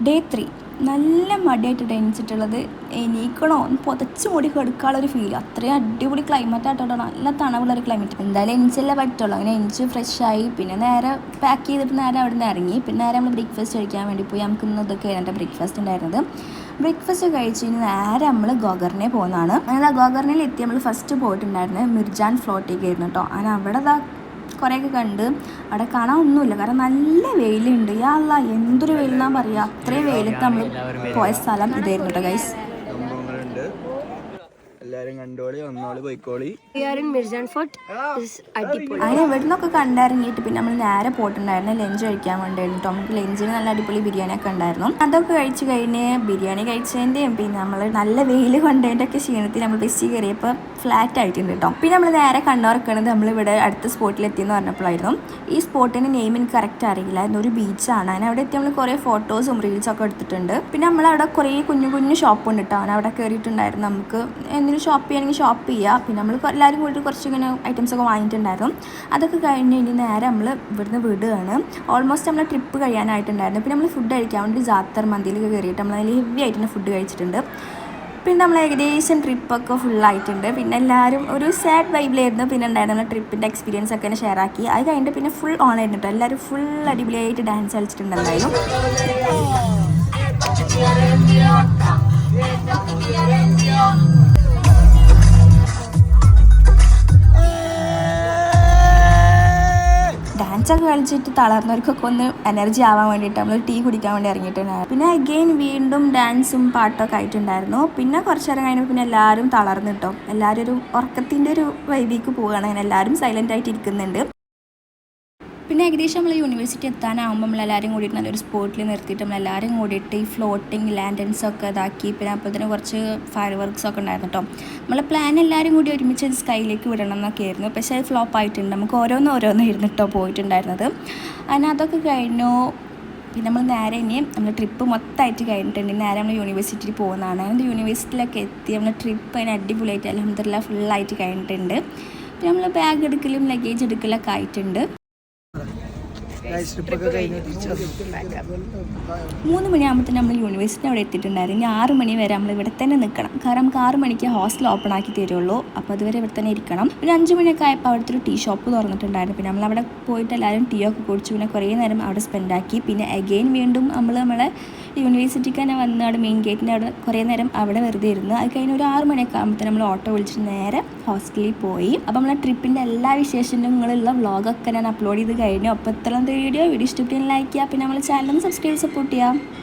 Day 3 നല്ല മടിയായിട്ട് എണീച്ചിട്ടുള്ളത്. എണീക്കണോ ഒന്ന് പുതച്ച് മൂടി കെടുക്കാനുള്ളൊരു ഫീൽ. അത്രയും അടിപൊളി ക്ലൈമറ്റ് ആയിട്ടോ, നല്ല തണവുള്ളൊരു ക്ലൈമറ്റ്. എന്തായാലും എണീച്ചല്ലേ പറ്റുള്ളൂ. അങ്ങനെ എണീച്ച് ഫ്രഷായി, പിന്നെ നേരെ പാക്ക് ചെയ്തിട്ട് നേരെ അവിടെ നിന്ന് ഇറങ്ങി. പിന്നെ നേരെ നമ്മൾ ബ്രേക്ക്ഫാസ്റ്റ് കഴിക്കാൻ വേണ്ടി പോയി. നമുക്ക് ഇന്ന് ഇതൊക്കെയാണ് എൻ്റെ ബ്രേക്ക്ഫാസ്റ്റ് ഉണ്ടായിരുന്നത്. ബ്രേക്ക്ഫാസ്റ്റ് കഴിച്ച് നേരെ നമ്മൾ ഗോകർണെ പോകുന്നതാണ്. അങ്ങനെ ഗോകർണയിൽ എത്തി. നമ്മൾ ഫസ്റ്റ് പോയിട്ടുണ്ടായിരുന്നത് മിർജാൻ ഫ്ലോട്ടേക്ക് ആയിരുന്നു കേട്ടോ. അങ്ങനെ അവിടെ കുറേയൊക്കെ കണ്ട് അവിടെ കാണാൻ ഒന്നുമില്ല, കാരണം നല്ല വെയിലുണ്ട്. യാ എന്തൊരു വെയിലെന്നാ പറയുക. അത്രയും വെയിലത്ത് നമ്മൾ പോയ സ്ഥലം ഇതായിരുന്നു കേട്ടോ ഗൈസ്. എല്ലാരും കണ്ടോളി, വന്നോളി, പോയിക്കോളി. അങ്ങനെ ഇവിടെ നിന്നൊക്കെ കണ്ടിറങ്ങിയിട്ട് പിന്നെ നമ്മൾ നേരെ പോയിട്ടുണ്ടായിരുന്നു ലഞ്ച് കഴിക്കാൻ വേണ്ടിയിരുന്നു കേട്ടോ. നമുക്ക് ലഞ്ചിന് നല്ല അടിപൊളി ബിരിയാണി ഒക്കെ ഉണ്ടായിരുന്നു. അതൊക്കെ കഴിച്ച് കഴിഞ്ഞ് ബിരിയാണി കഴിച്ചതിൻ്റെയും പിന്നെ നമ്മൾ നല്ല വെയിൽ കൊണ്ടതിൻ്റെ ഒക്കെ ക്ഷീണത്തിൽ നമ്മൾ ബസ്സിൽ കയറിയപ്പോൾ ഫ്ലാറ്റ് ആയിട്ടുണ്ട് കേട്ടോ. പിന്നെ നമ്മൾ നേരെ കണ്ണുറക്കണത് നമ്മളിവിടെ അടുത്ത സ്പോട്ടിലെത്തിയെന്ന് പറഞ്ഞപ്പോഴായിരുന്നു. ഈ സ്പോട്ടിൻ്റെ നെയിം എനിക്ക് കറക്റ്റ് അറിയില്ല. ഒരു ബീച്ചാണ്. അതിന് അവിടെ എത്തി നമ്മൾ കുറേ ഫോട്ടോസും റീൽസൊക്കെ എടുത്തിട്ടുണ്ട്. പിന്നെ നമ്മളവിടെ കുറേ കുഞ്ഞു കുഞ്ഞു ഷോപ്പ് ഉണ്ട് കേട്ടോ. അവൻ അവിടെ കയറിയിട്ടുണ്ടായിരുന്നു. നമുക്ക് എന്തെങ്കിലും ഷോപ്പ് ചെയ്യണമെങ്കിൽ ഷോപ്പ് ചെയ്യുക. പിന്നെ നമ്മൾ എല്ലാവരും കൂടി കുറച്ച് ഇങ്ങനെ ഐറ്റംസൊക്കെ വാങ്ങിയിട്ടുണ്ടായിരുന്നു. അതൊക്കെ കഴിഞ്ഞ് ഇനി നേരെ നമ്മൾ ഇവിടുന്ന് വിടുകയാണ്. ഓൾമോസ്റ്റ് നമ്മൾ ട്രിപ്പ് കഴിയാനായിട്ടുണ്ടായിരുന്നു. പിന്നെ നമ്മൾ ഫുഡ് കഴിക്കാൻ വേണ്ടി ജാത്തർ മന്തിയിലൊക്കെ കയറിയിട്ട് നമ്മൾ അതിൽ ഹെവി ആയിട്ട് തന്നെ ഫുഡ് കഴിച്ചിട്ടുണ്ട്. പിന്നെ നമ്മൾ ഏകദേശം ട്രിപ്പൊക്കെ ഫുള്ളായിട്ടുണ്ട്. പിന്നെ എല്ലാവരും ഒരു സാഡ് വൈബിലായിരുന്നു. പിന്നെ ഉണ്ടായിരുന്നു നമ്മൾ ട്രിപ്പിൻ്റെ എക്സ്പീരിയൻസ് ഒക്കെ ഷെയർ ആക്കി. അത് കഴിഞ്ഞിട്ട് പിന്നെ ഫുൾ ഓൺ ആയിരുന്നു കേട്ടോ. എല്ലാവരും ഫുൾ അടിപൊളിയായിട്ട് ഡാൻസ് കളിച്ചിട്ടുണ്ടായിരുന്നു. ഡാൻസൊക്കെ കളിച്ചിട്ട് തളർന്നവർക്കൊക്കെ ഒന്ന് എനർജി ആവാൻ വേണ്ടിയിട്ട് നമ്മൾ ടീ കുടിക്കാൻ വേണ്ടി ഇറങ്ങിയിട്ടുണ്ടായിരുന്നു. പിന്നെ അഗെയിൻ വീണ്ടും ഡാൻസും പാട്ടൊക്കെ ആയിട്ടുണ്ടായിരുന്നു. പിന്നെ കുറച്ച് നേരം കഴിഞ്ഞപ്പോൾ പിന്നെ എല്ലാവരും തളർന്നിട്ടോ. എല്ലാവരും ഒരു ഉറക്കത്തിൻ്റെ ഒരു വൈബിക്ക് പോവുകയാണ്. അങ്ങനെ എല്ലാവരും സൈലൻ്റ് ആയിട്ട് ഇരിക്കുന്നുണ്ട്. പിന്നെ ഏകദേശം നമ്മൾ യൂണിവേഴ്സിറ്റി എത്താനാകുമ്പോൾ നമ്മളെല്ലാവരും കൂടിയിട്ട് നല്ലൊരു സ്പോട്ടിൽ നിർത്തിയിട്ട് നമ്മളെല്ലാവരും കൂടിയിട്ട് ഈ ഫ്ലോട്ടിങ് ലാൻഡൻസൊക്കെ ഇതാക്കി. പിന്നെ അപ്പോൾ തന്നെ കുറച്ച് ഫയർ വർക്ക്സൊക്കെ ഉണ്ടായിരുന്നു കേട്ടോ. നമ്മളെ പ്ലാൻ എല്ലാവരും കൂടി ഒരുമിച്ച് സ്കൈയിലേക്ക് വിടണം എന്നൊക്കെ ആയിരുന്നു. പക്ഷേ അത് ഫ്ലോപ്പ് ആയിട്ടുണ്ട്. നമുക്ക് ഓരോന്നായിരുന്നു കേട്ടോ പോയിട്ടുണ്ടായിരുന്നത്. അങ്ങനെ അതൊക്കെ കഴിഞ്ഞു. പിന്നെ നമ്മൾ നേരെ ഇനി നമ്മൾ ട്രിപ്പ് മൊത്തമായിട്ട് കഴിഞ്ഞിട്ടുണ്ട്. നേരെ നമ്മൾ യൂണിവേഴ്സിറ്റിയിൽ പോകുന്നതാണ്. അതിൻ്റെ യൂണിവേഴ്സിറ്റിയിലൊക്കെ എത്തി. നമ്മൾ ട്രിപ്പ് അതിന് അടിപൊളിയായിട്ട് അൽഹംദുലില്ലാഹ് ഫുള്ളായിട്ട് കഴിഞ്ഞിട്ടുണ്ട്. പിന്നെ നമ്മൾ ബാഗ് എടുക്കലും ലഗേജ് എടുക്കലൊക്കെ ആയിട്ടുണ്ട്. 3 മണിയാകുമ്പോൾ നമ്മൾ യൂണിവേഴ്സിറ്റി അവിടെ എത്തിയിട്ടുണ്ടായിരുന്നു. ഇനി 6 മണി വരെ നമ്മൾ ഇവിടെ തന്നെ നിൽക്കണം. കാരണം നമുക്ക് 6 മണിക്ക് ഹോസ്റ്റൽ ഓപ്പൺ ആക്കി തരുള്ളൂ. അപ്പോൾ അതുവരെ ഇവിടെ തന്നെ ഇരിക്കണം. പിന്നെ 5 മണിയൊക്കെ ആയപ്പോൾ അവിടുത്തെ ഒരു ടീ ഷോപ്പ് തുറന്നിട്ടുണ്ടായിരുന്നു. പിന്നെ നമ്മളവിടെ പോയിട്ട് എല്ലാവരും ടീ ഒക്കെ കുടിച്ചു. പിന്നെ കുറേ നേരം അവിടെ സ്പെൻഡാക്കി. പിന്നെ അഗെയിൻ വീണ്ടും നമ്മളെ യൂണിവേഴ്സിറ്റിക്ക് തന്നെ വന്ന് അവിടെ മെയിൻ ഗേറ്റിൻ്റെ അവിടെ കുറേ നേരം അവിടെ വെറുതെ ഇരുന്ന്. അത് കഴിഞ്ഞ് ഒരു 6 മണിയൊക്കെ ആകുമ്പോൾ നമ്മൾ ഓട്ടോ വിളിച്ചിട്ട് നേരെ ഹോസ്റ്റലിൽ പോയി. അപ്പോൾ നമ്മളെ ട്രിപ്പിൻ്റെ എല്ലാ വിശേഷങ്ങളുള്ള വ്ളോഗൊക്കെ ഞാൻ അപ്ലോഡ് ചെയ്ത് കഴിഞ്ഞു. അപ്പോൾ ഇത്രയും വീഡിയോ ഇഷ്ടപ്പെട്ടാൽ ലൈക്ക് ചെയ്യുക. പിന്നെ നമ്മളെ ചാനൽ സബ്സ്ക്രൈബ് സപ്പോർട്ട് ചെയ്യാം.